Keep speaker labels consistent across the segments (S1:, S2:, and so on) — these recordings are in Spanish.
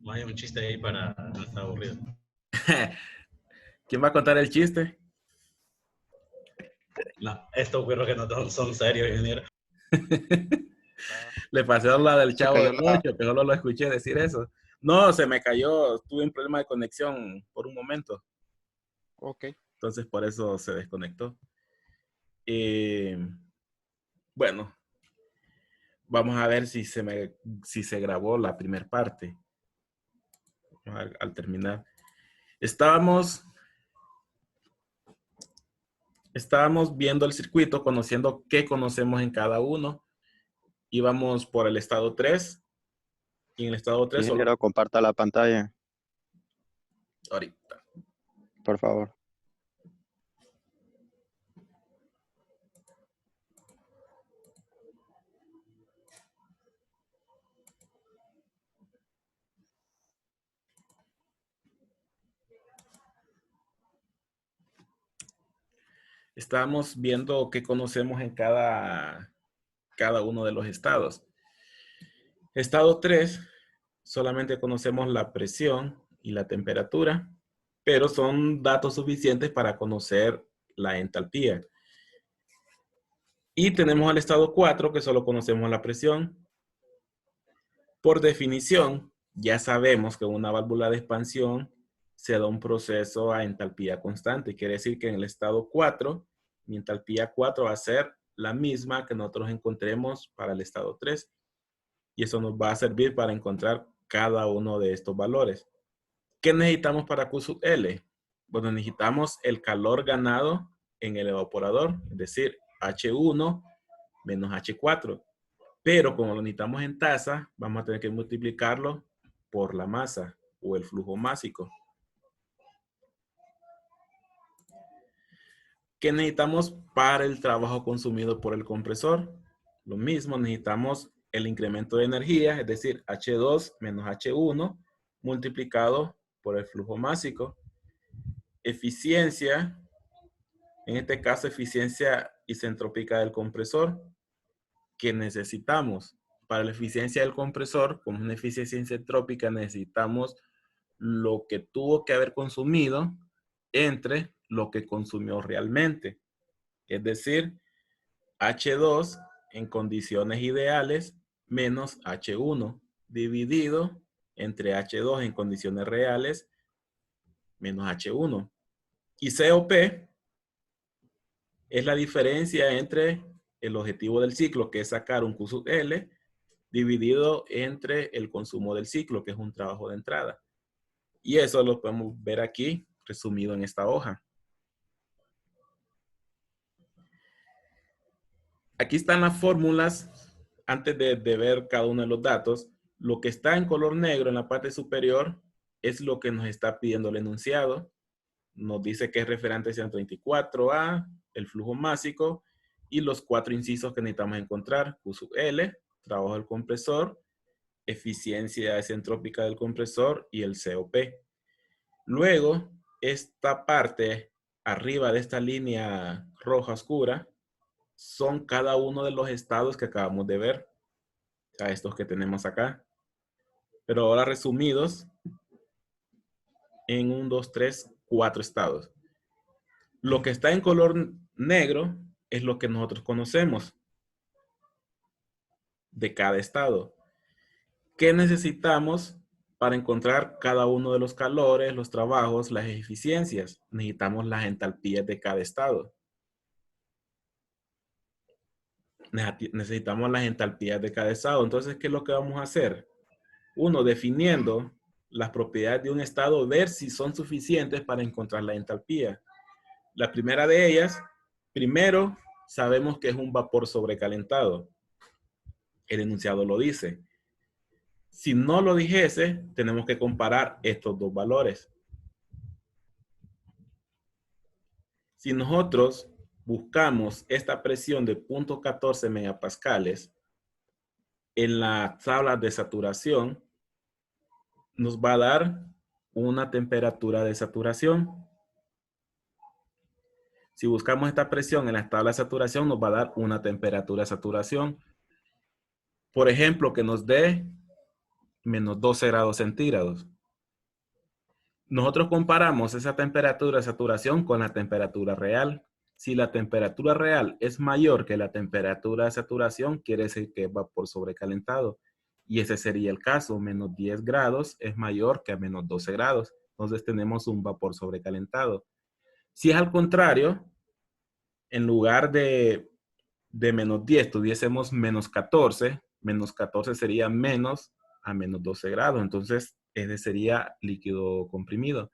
S1: No hay un chiste ahí para no estar aburrido.
S2: ¿Quién va a contar el chiste?
S1: No, estos güeros que no son serios, ingeniero.
S2: Le pasé la del
S3: Se
S2: Chavo
S3: cayó
S2: del
S3: la...
S2: 8, que solo lo escuché decir eso. No, se me cayó, tuve un problema de conexión por un momento,
S3: Ok.
S2: entonces por eso se desconectó. Eh, bueno, vamos a ver si se grabó la primera parte. Al terminar. Estábamos viendo el circuito, conociendo qué conocemos en cada uno. Íbamos por el estado 3 y en el estado 3 solo
S3: Ingeniero, comparta la pantalla,
S2: ahorita.
S3: por favor.
S2: Estábamos viendo qué conocemos en cada uno de los estados. Estado 3, solamente conocemos la presión y la temperatura, pero son datos suficientes para conocer la entalpía. Y tenemos al estado 4, que solo conocemos la presión. Por definición, ya sabemos que en una válvula de expansión se da un proceso a entalpía constante. Quiere decir que en el estado 4, mi entalpía 4 va a ser la misma que nosotros encontremos para el estado 3. Y eso nos va a servir para encontrar cada uno de estos valores. ¿Qué necesitamos para Q sub L? Bueno, necesitamos el calor ganado en el evaporador, es decir, H1 menos H4. Pero como lo necesitamos en tasa, vamos a tener que multiplicarlo por la masa o el flujo másico. ¿Qué necesitamos para el trabajo consumido por el compresor? Lo mismo, necesitamos el incremento de energía, es decir, H2 menos H1 multiplicado por el flujo másico. Eficiencia, en este caso eficiencia isentrópica del compresor, que necesitamos. Para la eficiencia del compresor, como es una eficiencia isentrópica, necesitamos lo que tuvo que haber consumido entre lo que consumió realmente. Es decir, H2 en condiciones ideales menos H1 dividido entre H2 en condiciones reales menos H1. Y COP es la diferencia entre el objetivo del ciclo, que es sacar un Q sub L, dividido entre el consumo del ciclo, que es un trabajo de entrada. Y eso lo podemos ver aquí, resumido en esta hoja. Aquí están las fórmulas, antes de ver cada uno de los datos. Lo que está en color negro en la parte superior es lo que nos está pidiendo el enunciado. Nos dice que es referente 134A, el flujo másico y los 4 incisos que necesitamos encontrar. Q sub L, trabajo del compresor, eficiencia isentrópica del compresor y el COP. Luego, esta parte arriba de esta línea roja oscura son cada uno de los estados que acabamos de ver. O sea, estos que tenemos acá. Pero ahora resumidos en 1, 2, 3, 4 estados. Lo que está en color negro es lo que nosotros conocemos de cada estado. ¿Qué necesitamos para encontrar cada uno de los calores, los trabajos, las eficiencias? Necesitamos las entalpías de cada estado. Necesitamos las entalpías de cada estado. Entonces, ¿qué es lo que vamos a hacer? Uno, definiendo las propiedades de un estado, ver si son suficientes para encontrar la entalpía. La primera de ellas, primero, sabemos que es un vapor sobrecalentado. El enunciado lo dice. Si no lo dijese, tenemos que comparar estos dos valores. Si nosotros buscamos esta presión de 0.14 megapascales en la tabla de saturación, nos va a dar una temperatura de saturación. Si buscamos esta presión en la tabla de saturación, nos va a dar una temperatura de saturación. Por ejemplo, que nos dé menos 12 grados centígrados. Nosotros comparamos esa temperatura de saturación con la temperatura real. Si la temperatura real es mayor que la temperatura de saturación, quiere decir que es vapor sobrecalentado. Y ese sería el caso, menos 10 grados es mayor que a menos 12 grados. Entonces tenemos un vapor sobrecalentado. Si es al contrario, en lugar de menos 10 tuviésemos menos 14 sería menos a menos 12 grados. Entonces ese sería líquido comprimido.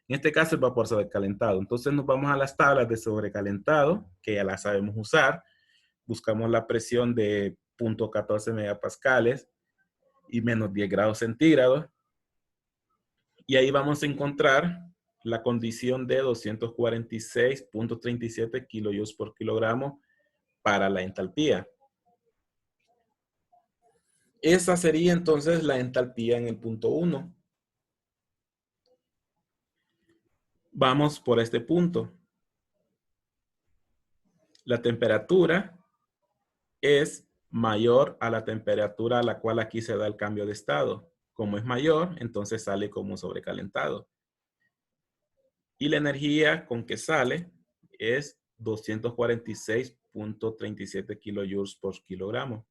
S2: En este caso, el vapor sobrecalentado. Entonces nos vamos a las tablas de sobrecalentado, que ya las sabemos usar. Buscamos la presión de 0.14 megapascales y menos 10 grados centígrados. Y ahí vamos a encontrar la condición de 246.37 kilojoules por kilogramo para la entalpía. Esa sería entonces la entalpía en el punto 1. Vamos por este punto. La temperatura es mayor a la temperatura a la cual aquí se da el cambio de estado. Como es mayor, entonces sale como sobrecalentado. Y la energía con que sale es 246.37 kilojoules por kilogramo.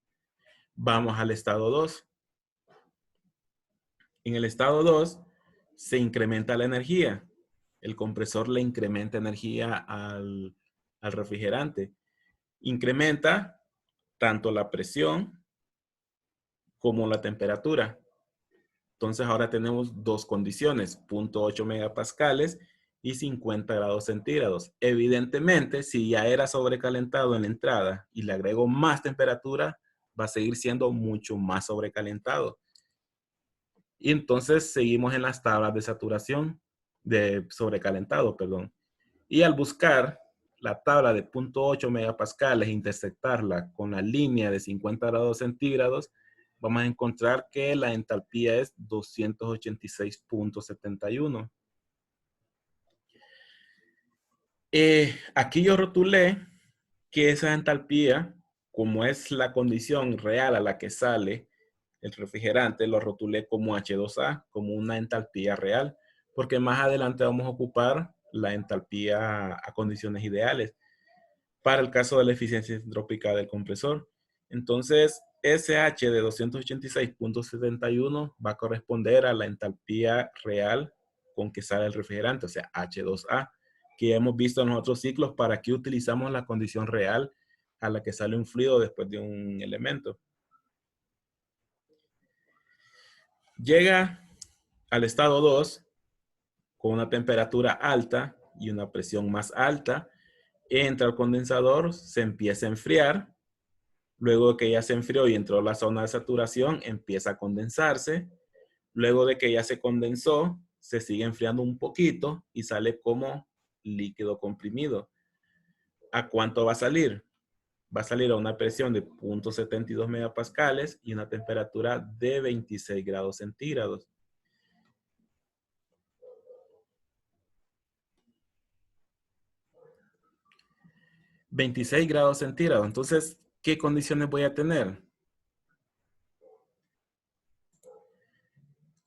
S2: Vamos al estado 2. En el estado 2 se incrementa la energía. El compresor le incrementa energía al refrigerante. Incrementa tanto la presión como la temperatura. Entonces ahora tenemos dos condiciones, 0.8 megapascales y 50 grados centígrados. Evidentemente, si ya era sobrecalentado en la entrada y le agrego más temperatura, va a seguir siendo mucho más sobrecalentado. Y entonces seguimos en las tablas de saturación, de sobrecalentado, perdón. Y al buscar la tabla de 0.8 megapascales e intersectarla con la línea de 50 grados centígrados, vamos a encontrar que la entalpía es 286.71. Aquí yo rotulé que esa entalpía, como es la condición real a la que sale el refrigerante, lo rotulé como H2A, como una entalpía real, porque más adelante vamos a ocupar la entalpía a condiciones ideales para el caso de la eficiencia entrópica del compresor. Entonces, SH de 286.71 va a corresponder a la entalpía real con que sale el refrigerante, o sea, H2A, que ya hemos visto en los otros ciclos para qué utilizamos la condición real a la que sale un fluido después de un elemento. Llega al estado 2 con una temperatura alta y una presión más alta. Entra al condensador, se empieza a enfriar. Luego de que ya se enfrió y entró a la zona de saturación, empieza a condensarse. Luego de que ya se condensó, se sigue enfriando un poquito y sale como líquido comprimido. ¿A cuánto va a salir? Va a salir a una presión de 0.72 megapascales y una temperatura de 26 grados centígrados. $26 grados centígrados. Entonces, ¿qué condiciones voy a tener?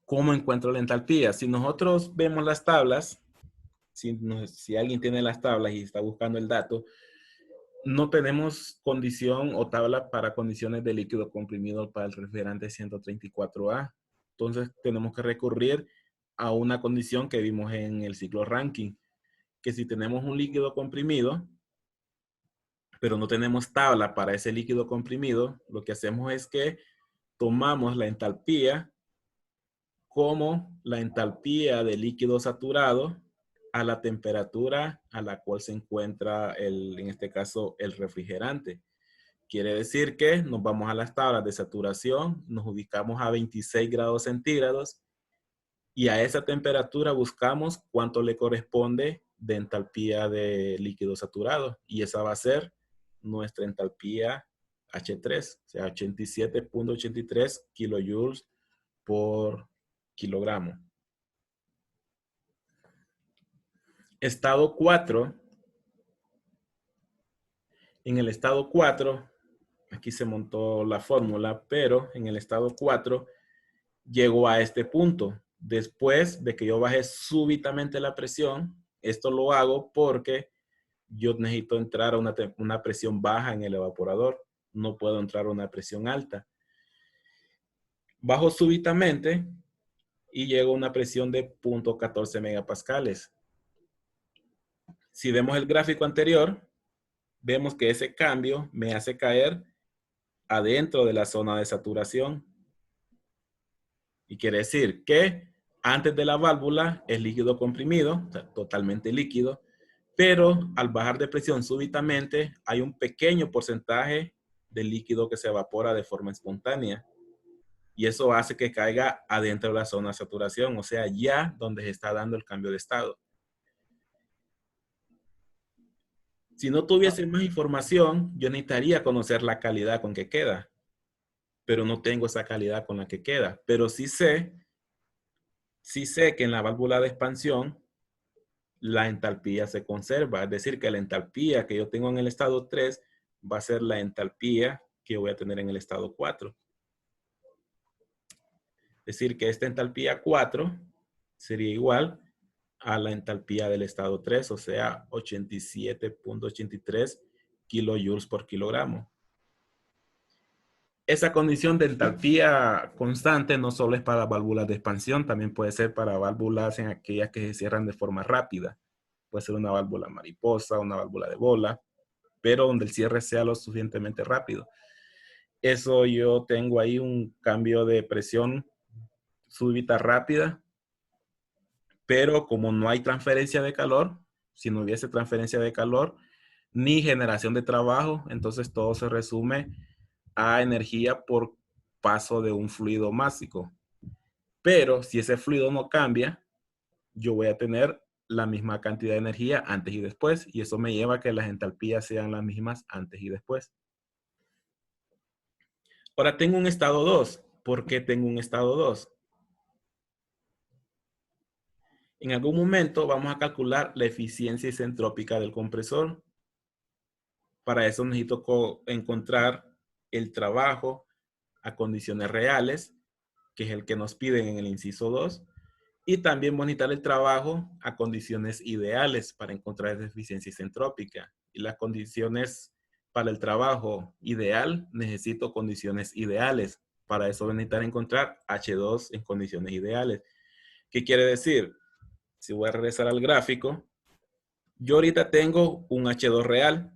S2: ¿Cómo encuentro la entalpía? Si nosotros vemos las tablas, si alguien tiene las tablas y está buscando el dato, no tenemos condición o tabla para condiciones de líquido comprimido para el refrigerante 134A. Entonces, tenemos que recurrir a una condición que vimos en el ciclo Rankine, que si tenemos un líquido comprimido, pero no tenemos tabla para ese líquido comprimido, lo que hacemos es que tomamos la entalpía como la entalpía de líquido saturado a la temperatura a la cual se encuentra, en este caso, el refrigerante. Quiere decir que nos vamos a las tablas de saturación, nos ubicamos a 26 grados centígrados y a esa temperatura buscamos cuánto le corresponde de entalpía de líquido saturado. Y esa va a ser nuestra entalpía H3, o sea, 87.83 kilojoules por kilogramo. Estado 4. En el estado 4, aquí se montó la fórmula, pero en el estado 4 llegó a este punto. Después de que yo bajé súbitamente la presión, esto lo hago porque yo necesito entrar a una presión baja en el evaporador. No puedo entrar a una presión alta. Bajo súbitamente y llego a una presión de 0.14 megapascales. Si vemos el gráfico anterior, vemos que ese cambio me hace caer adentro de la zona de saturación. Y quiere decir que antes de la válvula es líquido comprimido, o sea, totalmente líquido, pero al bajar de presión súbitamente hay un pequeño porcentaje de líquido que se evapora de forma espontánea. Y eso hace que caiga adentro de la zona de saturación, o sea, ya donde se está dando el cambio de estado. Si no tuviese más información, yo necesitaría conocer la calidad con que queda, pero no tengo esa calidad con la que queda. Pero sí sé que en la válvula de expansión la entalpía se conserva, es decir, que la entalpía que yo tengo en el estado 3 va a ser la entalpía que yo voy a tener en el estado 4. Es decir, que esta entalpía 4 sería igual a la entalpía del estado 3, o sea, 87.83 kilojoules por kilogramo. Esa condición de entalpía constante no solo es para válvulas de expansión, también puede ser para válvulas en aquellas que se cierran de forma rápida. Puede ser una válvula mariposa, una válvula de bola, pero donde el cierre sea lo suficientemente rápido. Eso yo tengo ahí un cambio de presión súbita rápida, pero como no hay transferencia de calor, si no hubiese transferencia de calor ni generación de trabajo, entonces todo se resume a energía por paso de un fluido másico. Pero si ese fluido no cambia, yo voy a tener la misma cantidad de energía antes y después, y eso me lleva a que las entalpías sean las mismas antes y después. Ahora tengo un estado 2. ¿Por qué tengo un estado 2? En algún momento vamos a calcular la eficiencia isentrópica del compresor. Para eso necesito encontrar el trabajo a condiciones reales, que es el que nos piden en el inciso 2, y también monitorear el trabajo a condiciones ideales para encontrar esa eficiencia isentrópica. Y las condiciones para el trabajo ideal, necesito condiciones ideales. Para eso voy a necesitar encontrar H2 en condiciones ideales. ¿Qué quiere decir? Si voy a regresar al gráfico, yo ahorita tengo un H2 real.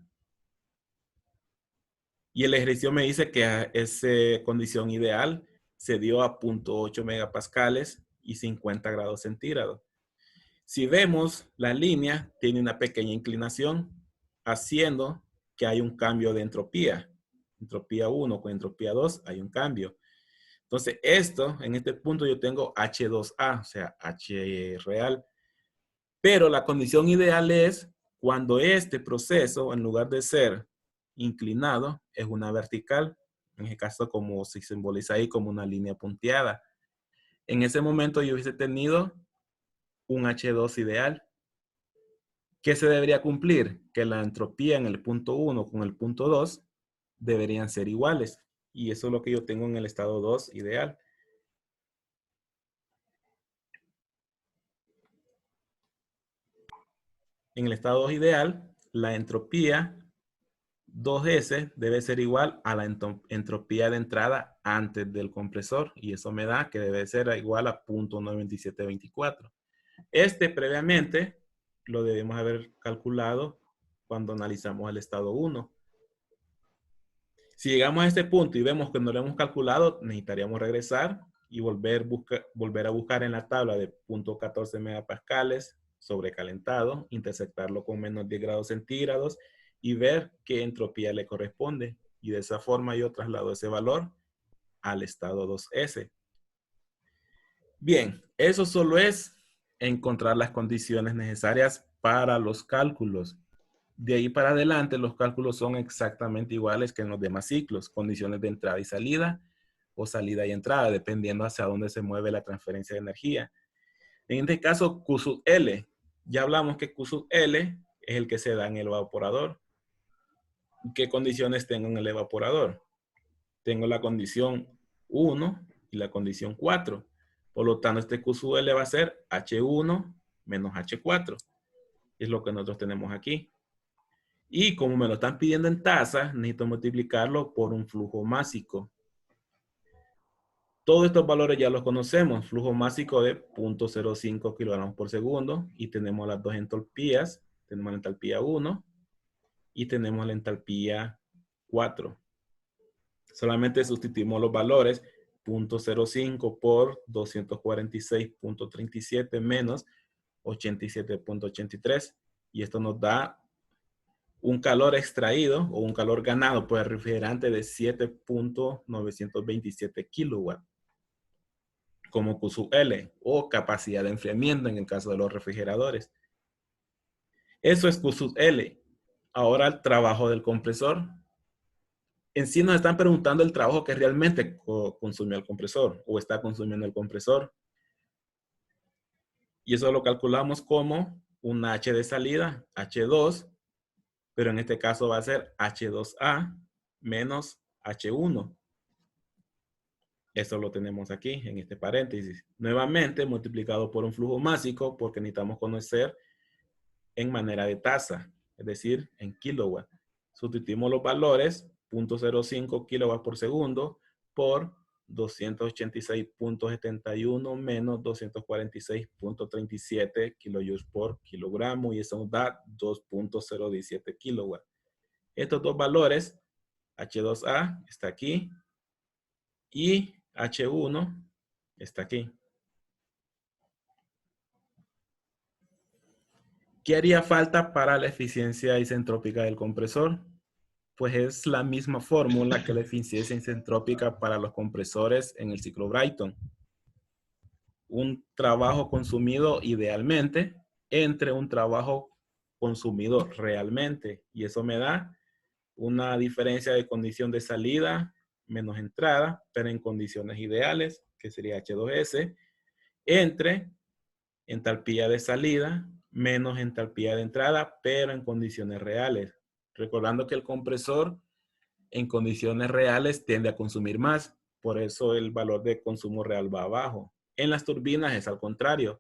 S2: Y el ejercicio me dice que esa condición ideal se dio a 0.8 megapascales y 50 grados centígrados. Si vemos, la línea tiene una pequeña inclinación, haciendo que hay un cambio de entropía. Entropía 1 con entropía 2 hay un cambio. Entonces, en este punto yo tengo H2A, o sea, H real. Pero la condición ideal es cuando este proceso, en lugar de ser inclinado, es una vertical. En este caso, como se simboliza ahí como una línea punteada. En ese momento yo hubiese tenido un H2 ideal. ¿Qué se debería cumplir? Que la entropía en el punto 1 con el punto 2 deberían ser iguales. Y eso es lo que yo tengo en el estado 2 ideal. En el estado 2 ideal, la entropía 2S debe ser igual a la entropía de entrada antes del compresor. Y eso me da que debe ser igual a 0.9724. Previamente lo debemos haber calculado cuando analizamos el estado 1. Si llegamos a este punto y vemos que no lo hemos calculado, necesitaríamos regresar y volver a buscar en la tabla de 0.14 megapascales sobrecalentado, intersectarlo con menos 10 grados centígrados y ver qué entropía le corresponde. Y de esa forma yo traslado ese valor al estado 2S. Bien, eso solo es encontrar las condiciones necesarias para los cálculos. De ahí para adelante, los cálculos son exactamente iguales que en los demás ciclos. Condiciones de entrada y salida o salida y entrada, dependiendo hacia dónde se mueve la transferencia de energía. En este caso, Q sub L. Ya hablamos que Q sub L es el que se da en el evaporador. ¿Qué condiciones tengo en el evaporador? Tengo la condición 1, y la condición 4. Por lo tanto, este Q sub L va a ser H1 menos H4. Es lo que nosotros tenemos aquí. Y como me lo están pidiendo en tasa, necesito multiplicarlo por un flujo másico. Todos estos valores ya los conocemos. Flujo másico de 0.05 kilogramos por segundo. Y tenemos las dos entalpías. Tenemos la entalpía 1 y tenemos la entalpía 4. Solamente sustituimos los valores 0.05 por 246.37 menos 87.83. Y esto nos da un calor extraído o un calor ganado por el refrigerante de 7.927 kilowatts como Q sub L o capacidad de enfriamiento en el caso de los refrigeradores. Eso es Q sub L. Ahora el trabajo del compresor. En sí nos están preguntando el trabajo que realmente consumió el compresor o está consumiendo el compresor. Y eso lo calculamos como un H de salida, H2, pero en este caso va a ser H2A menos H1. Eso lo tenemos aquí en este paréntesis. Nuevamente multiplicado por un flujo másico porque necesitamos conocer en manera de tasa, es decir, en kilowatt. Sustituimos los valores 0.05 kilowatts por segundo por 286.71 menos 246.37 kilojoules por kilogramo y eso nos da 2.017 kilowatts. Estos dos valores, H2A está aquí y H1 está aquí. ¿Qué haría falta para la eficiencia isentrópica del compresor? Pues es la misma fórmula que la eficiencia isentrópica para los compresores en el ciclo Brayton. Un trabajo consumido idealmente entre un trabajo consumido realmente. Y eso me da una diferencia de condición de salida menos entrada, pero en condiciones ideales, que sería H2S, entre entalpía de salida menos entalpía de entrada, pero en condiciones reales. Recordando que el compresor en condiciones reales tiende a consumir más, por eso el valor de consumo real va abajo. En las turbinas es al contrario.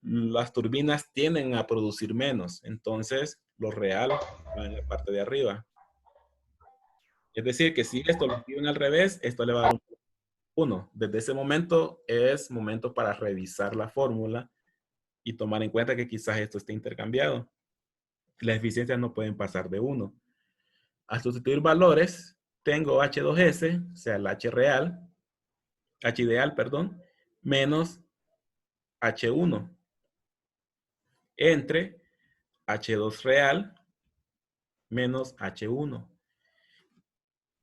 S2: Las turbinas tienden a producir menos, entonces lo real va en la parte de arriba. Es decir, que si esto lo escriben al revés, esto le va a dar un 1. Desde ese momento es momento para revisar la fórmula y tomar en cuenta que quizás esto esté intercambiado. Las eficiencias no pueden pasar de 1. Al sustituir valores, tengo H2S, o sea, el H real, H ideal, perdón, menos H1 entre H2 real menos H1.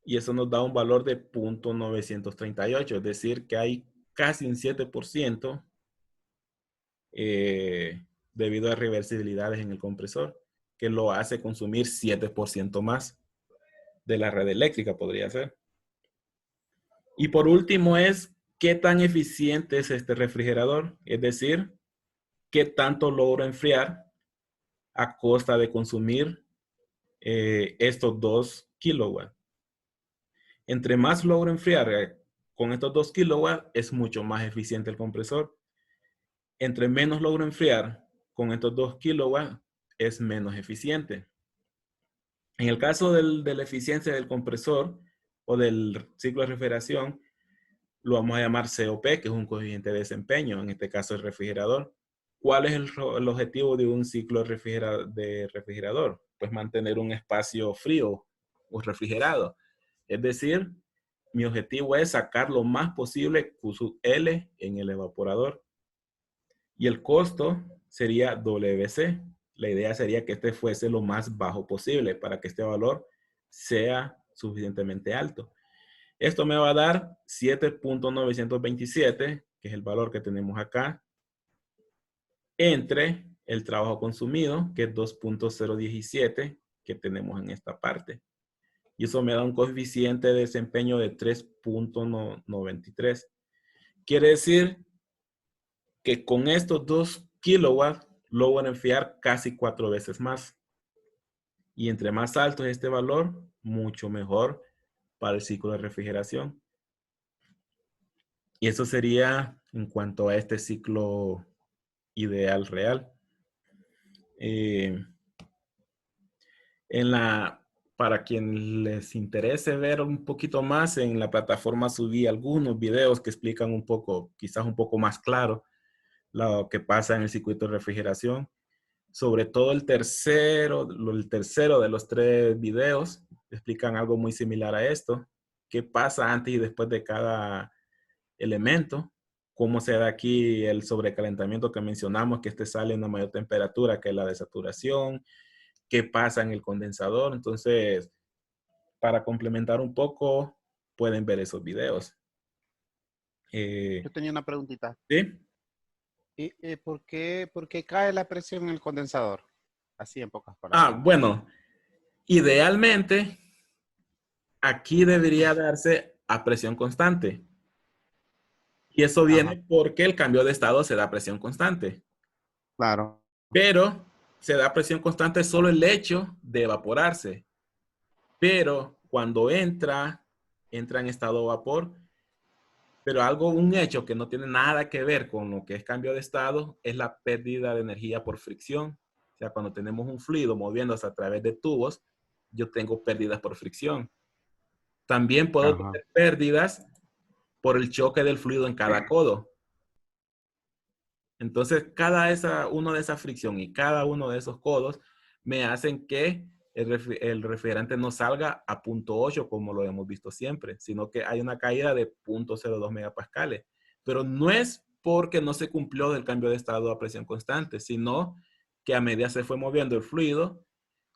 S2: Y eso nos da un valor de 0.938, es decir, que hay casi un 7% debido a reversibilidades en el compresor, que lo hace consumir 7% más de la red eléctrica, podría ser. Y por último es, ¿qué tan eficiente es este refrigerador? Es decir, ¿qué tanto logro enfriar a costa de consumir estos 2 kilowatts? Entre más logro enfriar con estos 2 kilowatts, es mucho más eficiente el compresor. Entre menos logro enfriar con estos 2 kilowatts, es menos eficiente. En el caso de la eficiencia del compresor o del ciclo de refrigeración, lo vamos a llamar COP, que es un coeficiente de desempeño, en este caso el refrigerador. ¿Cuál es el objetivo de un ciclo de refrigerador? Pues mantener un espacio frío o refrigerado. Es decir, mi objetivo es sacar lo más posible Q sub L en el evaporador. Y el costo sería WC. La idea sería que este fuese lo más bajo posible para que este valor sea suficientemente alto. Esto me va a dar 7.927, que es el valor que tenemos acá, entre el trabajo consumido, que es 2.017, que tenemos en esta parte. Y eso me da un coeficiente de desempeño de 3.93. Quiere decir que con estos 2 kilowatts logro enfriar casi 4 veces más. Y entre más alto es este valor, mucho mejor para el ciclo de refrigeración. Y eso sería en cuanto a este ciclo ideal real. Para quien les interese ver un poquito más, en la plataforma subí algunos videos que explican un poco, quizás un poco más claro, lo que pasa en el circuito de refrigeración. Sobre todo el tercero de los 3 videos explican algo muy similar a esto. ¿Qué pasa antes y después de cada elemento? ¿Cómo se da aquí el sobrecalentamiento que mencionamos, que este sale a una mayor temperatura que la de saturación? ¿Qué pasa en el condensador? Entonces, para complementar un poco, pueden ver esos videos.
S4: Yo tenía una preguntita.
S2: ¿Sí?
S4: ¿Por qué cae la presión en el condensador? Así en pocas palabras.
S2: Bueno, idealmente, aquí debería darse a presión constante. Y eso viene porque el cambio de estado se da a presión constante.
S4: Claro.
S2: Pero se da a presión constante solo el hecho de evaporarse. Pero cuando entra en estado de vapor. Pero un hecho que no tiene nada que ver con lo que es cambio de estado es la pérdida de energía por fricción. O sea, cuando tenemos un fluido moviéndose a través de tubos, yo tengo pérdidas por fricción. También puedo tener pérdidas por el choque del fluido en cada codo. Entonces, uno de esa fricción y cada uno de esos codos me hacen que el refrigerante no salga a 0.8 como lo hemos visto siempre, sino que hay una caída de 0.02 megapascales. Pero no es porque no se cumplió del cambio de estado a presión constante, sino que a medida se fue moviendo el fluido,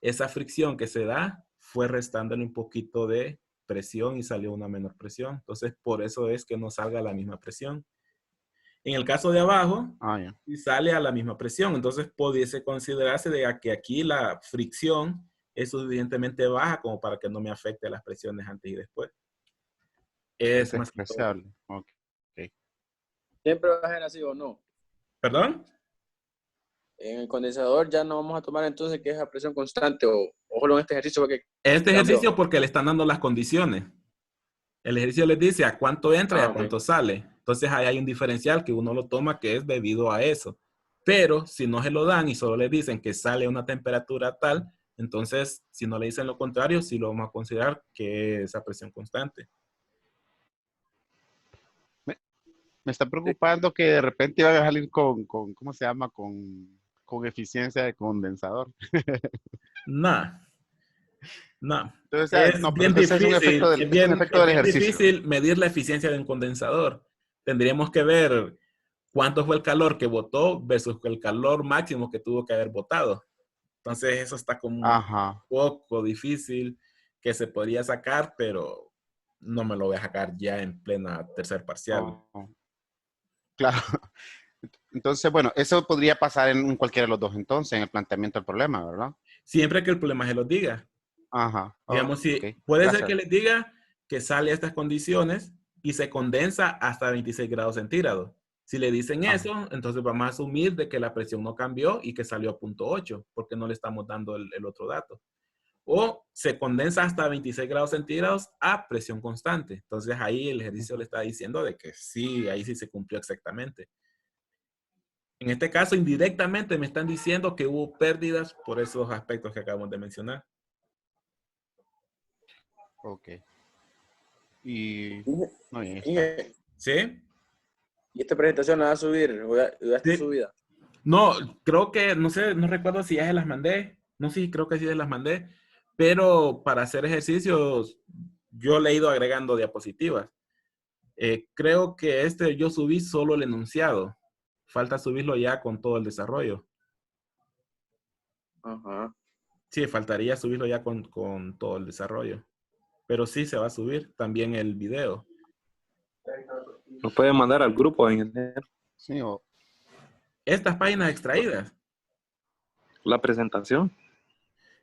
S2: esa fricción que se da fue restándole un poquito de presión y salió una menor presión. Entonces, por eso es que no salga a la misma presión. En el caso de abajo, y sale a la misma presión. Entonces, pudiese considerarse de que aquí la fricción es suficientemente baja como para que no me afecte las presiones antes y después. Es más
S4: despreciable. Okay.
S5: ¿Siempre va a ser así o no?
S2: ¿Perdón?
S5: En el condensador ya no vamos a tomar entonces que es a presión constante o solo en este ejercicio.
S2: Este ejercicio porque le están dando las condiciones. El ejercicio les dice a cuánto entra y a cuánto sale. Entonces ahí hay un diferencial que uno lo toma que es debido a eso. Pero si no se lo dan y solo le dicen que sale a una temperatura tal, entonces si no le dicen lo contrario, sí lo vamos a considerar que es a presión constante.
S4: Me está preocupando que de repente iban a salir con ¿cómo se llama? Con eficiencia de condensador.
S2: No.
S4: Entonces,
S2: Es bien difícil,
S4: es
S2: difícil medir la eficiencia de un condensador. Tendríamos que ver cuánto fue el calor que botó versus el calor máximo que tuvo que haber botado. Entonces, eso está como un poco difícil que se podría sacar, pero no me lo voy a sacar ya en plena tercer parcial.
S4: Claro. Entonces, bueno, eso podría pasar en cualquiera de los dos entonces, en el planteamiento del problema, ¿verdad?
S2: Siempre que el problema se los diga. Digamos, puede ser que les diga que sale a estas condiciones y se condensa hasta 26 grados centígrados. Si le dicen eso, entonces vamos a asumir de que la presión no cambió y que salió a 0.8, porque no le estamos dando el otro dato. O se condensa hasta 26 grados centígrados a presión constante. Entonces ahí el ejercicio le está diciendo de que sí, ahí sí se cumplió exactamente. En este caso, indirectamente me están diciendo que hubo pérdidas por esos aspectos que acabamos de mencionar.
S4: Ok. Y...
S2: ¿Sí?
S5: ¿Y esta presentación la va a subir? ¿O ya está subida?
S2: No, creo que, no sé, no recuerdo si ya se las mandé. No sé, creo que sí se las mandé. Pero para hacer ejercicios, yo le he ido agregando diapositivas. Creo que yo subí solo el enunciado. Falta subirlo ya con todo el desarrollo. Sí, faltaría subirlo ya con todo el desarrollo. Pero sí se va a subir también el video.
S6: Lo pueden mandar al grupo en el...
S4: Sí,
S2: Estas páginas extraídas.
S6: La presentación.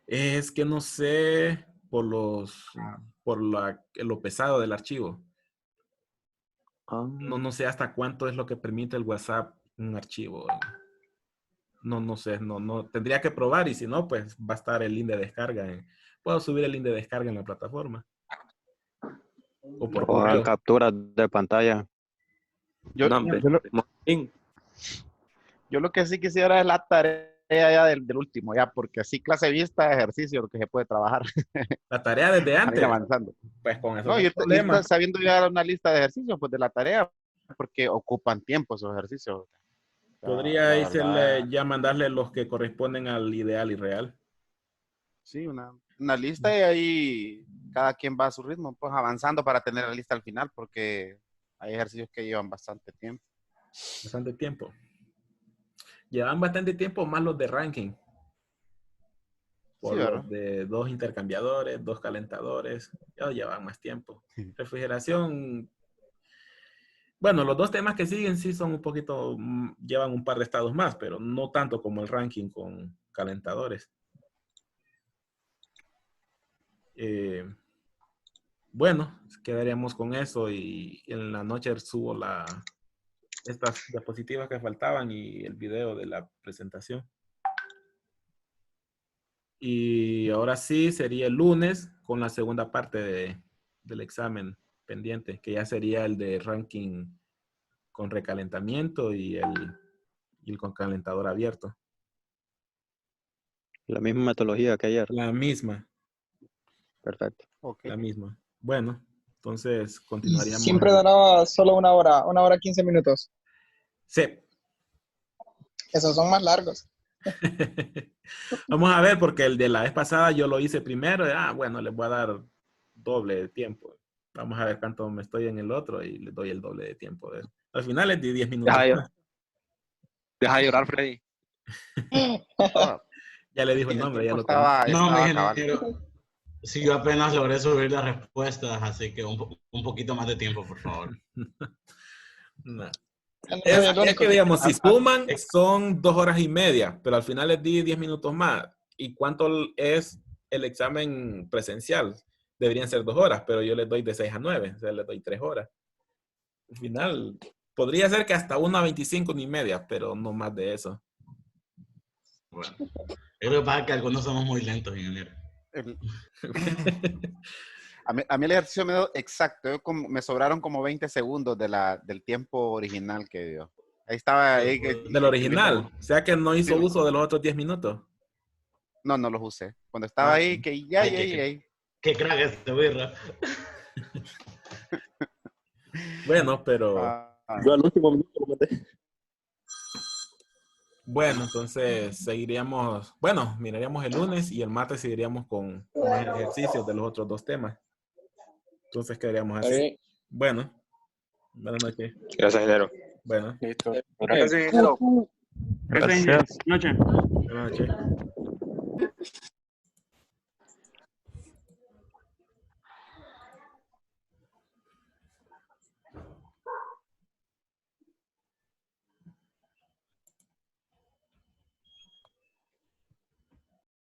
S2: Es que no sé por lo pesado del archivo. No sé hasta cuánto es lo que permite el WhatsApp un archivo. No sé, no tendría que probar y si no, pues va a estar el link de descarga. Puedo subir el link de descarga en la plataforma. O por correo.
S3: Capturas de pantalla.
S4: Yo,
S6: No, hombre,
S4: yo lo,
S6: Martín,
S4: yo lo que sí quisiera es la tarea ya del último, ya, porque así clase vista, ejercicio, lo que se puede trabajar
S2: La tarea desde
S4: para ir
S2: antes,
S4: avanzando.
S2: pues con eso
S4: No,
S2: no hay
S4: yo
S2: problema.
S4: sabiendo ya una lista de ejercicios, pues de la tarea, porque ocupan tiempo esos ejercicios.
S2: Podría
S4: La
S2: irse
S4: verdad,
S2: ya mandarle los que corresponden al ideal y real.
S4: sí, una lista y ahí cada quien va a su ritmo, pues avanzando para tener la lista al final, porque hay ejercicios que llevan bastante tiempo.
S2: Bastante tiempo. Llevan bastante tiempo más los de ranking.
S4: Sí,
S2: Por
S4: ¿verdad?
S2: los de 2 intercambiadores, 2 calentadores. Ya llevan más tiempo. Refrigeración. Bueno, los 2 temas que siguen sí son un poquito, llevan un par de estados más, pero no tanto como el ranking con calentadores. Bueno, quedaríamos con eso y en la noche subo estas diapositivas que faltaban y el video de la presentación. Y ahora sí sería el lunes con la segunda parte del examen pendiente, que ya sería el de ranking con recalentamiento y el con calentador abierto.
S3: La misma metodología que ayer.
S2: La misma,
S3: Perfecto.
S4: Ok.
S2: la misma. Bueno, entonces
S7: Y
S2: continuaríamos.
S7: siempre duraba solo 1 hora 15 minutos.
S2: Sí.
S7: Esos son más largos.
S2: Vamos a ver, porque el de la vez pasada yo lo hice primero. Bueno, les voy a dar doble de tiempo. Vamos a ver cuánto me estoy en el otro y les doy el doble de tiempo. Al final les di 10 minutos.
S6: deja de llorar, Freddy.
S4: Oh,
S2: Ya le dijo el
S4: el
S2: nombre, ya
S4: tiempo
S2: lo tengo.
S1: No, mi
S4: estaba cabal.
S1: ingeniero. Sí, yo apenas logré subir las respuestas, así que un poquito más de tiempo, por favor.
S2: No.
S7: No soy el
S2: Es
S7: único
S2: que, digamos, si suman,
S1: eh.
S2: son 2 horas y media, pero al final les di 10 minutos más. ¿Y cuánto es el examen presencial? Deberían ser 2 horas, pero yo les doy de 6 a 9, o sea, les doy 3 horas. Al final, podría ser que hasta 1:25 ni media, pero no más de eso.
S1: Bueno, yo creo que pasa es que algunos somos muy lentos, ingeniero.
S4: El- a mí el ejercicio me dio exacto. Me sobraron como 20 segundos del tiempo original que dio. Ahí estaba.
S2: Del original, o sea que no hizo uso de los otros 10 minutos.
S4: No, no los usé. Cuando estaba ahí, que ya,
S1: Qué crack este birra.
S2: Bueno, pero...
S6: Yo al último minuto lo mandé.
S2: Bueno, entonces seguiríamos... Bueno, miraríamos el lunes y el martes seguiríamos con más ejercicios de los otros 2 temas. Entonces quedaríamos así.
S5: Okay.
S2: Bueno, buenas noches.
S6: Gracias, ingeniero.
S2: Bueno,
S6: Listo. Gracias, ingeniero.
S3: Gracias.
S2: buenas noches.